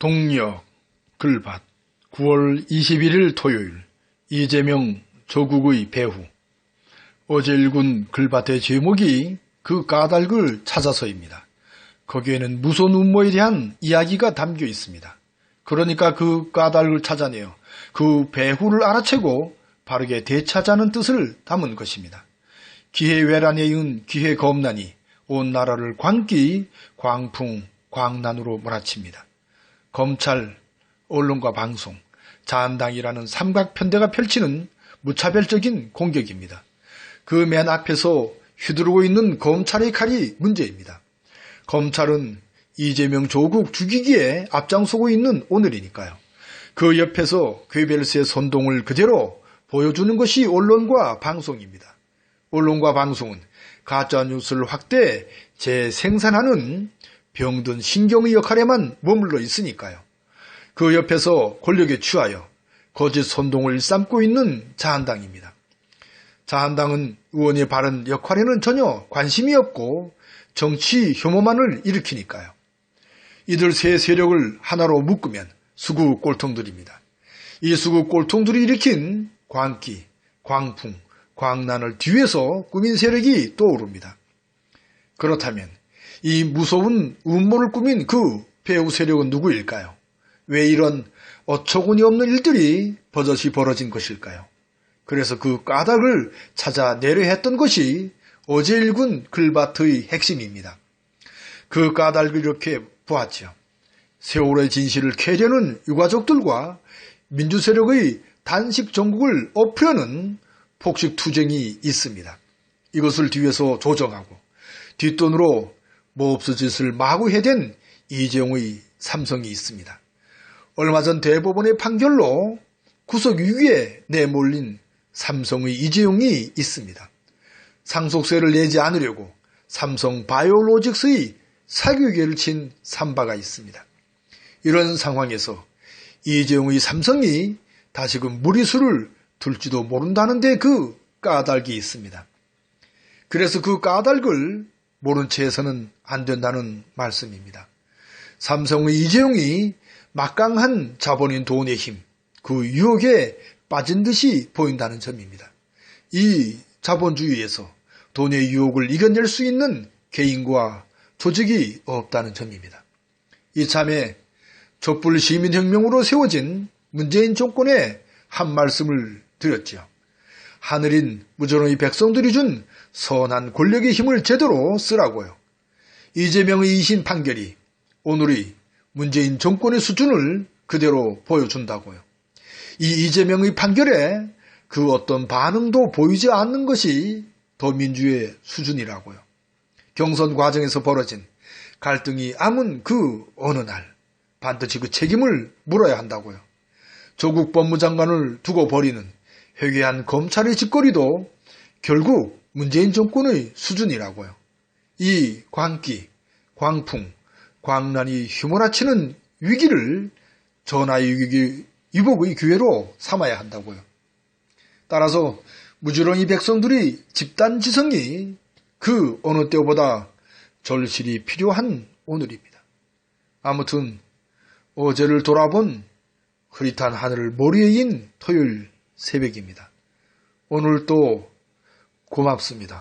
동력, 글밭, 9월 21일 토요일, 이재명 조국의 배후. 어제 읽은 글밭의 제목이 그 까닭을 찾아서입니다. 거기에는 무서운 음모에 대한 이야기가 담겨 있습니다. 그러니까 그 까닭을 찾아내어 그 배후를 알아채고 바르게 되찾자는 뜻을 담은 것입니다. 기해외란에 이은 기해검난이 온 나라를 광기, 광풍, 광난으로 몰아칩니다. 검찰, 언론과 방송, 자한당이라는 삼각편대가 펼치는 무차별적인 공격입니다. 그 맨 앞에서 휘두르고 있는 검찰의 칼이 문제입니다. 검찰은 이재명 조국 죽이기에 앞장서고 있는 오늘이니까요. 그 옆에서 괴벨스의 선동을 그대로 보여주는 것이 언론과 방송입니다. 언론과 방송은 가짜뉴스를 확대 재생산하는 병든 신경의 역할에만 머물러 있으니까요. 그 옆에서 권력에 취하여 거짓 선동을 일삼고 있는 자한당입니다. 자한당은 의원의 바른 역할에는 전혀 관심이 없고 정치 혐오만을 일으키니까요. 이들 세 세력을 하나로 묶으면 수구 꼴통들입니다. 이 수구 꼴통들이 일으킨 광기, 광풍, 광난을 뒤에서 꾸민 세력이 떠오릅니다. 그렇다면 이 무서운 음모를 꾸민 그 배후 세력은 누구일까요? 왜 이런 어처구니 없는 일들이 버젓이 벌어진 것일까요? 그래서 그 까닭을 찾아내려 했던 것이 어제 읽은 글밭의 핵심입니다. 그 까닭을 이렇게 보았죠. 세월의 진실을 캐려는 유가족들과 민주세력의 단식 정국을 엎으려는 폭식투쟁이 있습니다. 이것을 뒤에서 조정하고 뒷돈으로 몹쓸 짓을 마구 해댄 이재용의 삼성이 있습니다. 얼마 전 대법원의 판결로 구속 위기에 내몰린 삼성의 이재용이 있습니다. 상속세를 내지 않으려고 삼성 바이오로직스의 사교계를 친 삼바가 있습니다. 이런 상황에서 이재용의 삼성이 다시금 무리수를 둘지도 모른다는데 그 까닭이 있습니다. 그래서 그 까닭을 모른 채 해서는 안 된다는 말씀입니다. 삼성의 이재용이 막강한 자본인 돈의 힘, 그 유혹에 빠진 듯이 보인다는 점입니다. 이 자본주의에서 돈의 유혹을 이겨낼 수 있는 개인과 조직이 없다는 점입니다. 이참에 촛불 시민혁명으로 세워진 문재인 정권에 한 말씀을 드렸죠. 하늘인 무전의 백성들이 준 선한 권력의 힘을 제대로 쓰라고요. 이재명의 2심 판결이 오늘의 문재인 정권의 수준을 그대로 보여준다고요. 이 이재명의 판결에 그 어떤 반응도 보이지 않는 것이 더민주의 수준이라고요. 경선 과정에서 벌어진 갈등이 아문 그 어느 날 반드시 그 책임을 물어야 한다고요. 조국 법무장관을 두고 벌이는 회개한 검찰의 짓거리도 결국 문재인 정권의 수준이라고요. 이 광기, 광풍, 광난이 휘몰아치는 위기를 전하의 위기 위복의 기회로 삼아야 한다고요. 따라서 무지렁이 백성들이 집단지성이 그 어느 때보다 절실히 필요한 오늘입니다. 아무튼 어제를 돌아본 흐릿한 하늘을 머리에 인 토요일 새벽입니다. 오늘도 고맙습니다.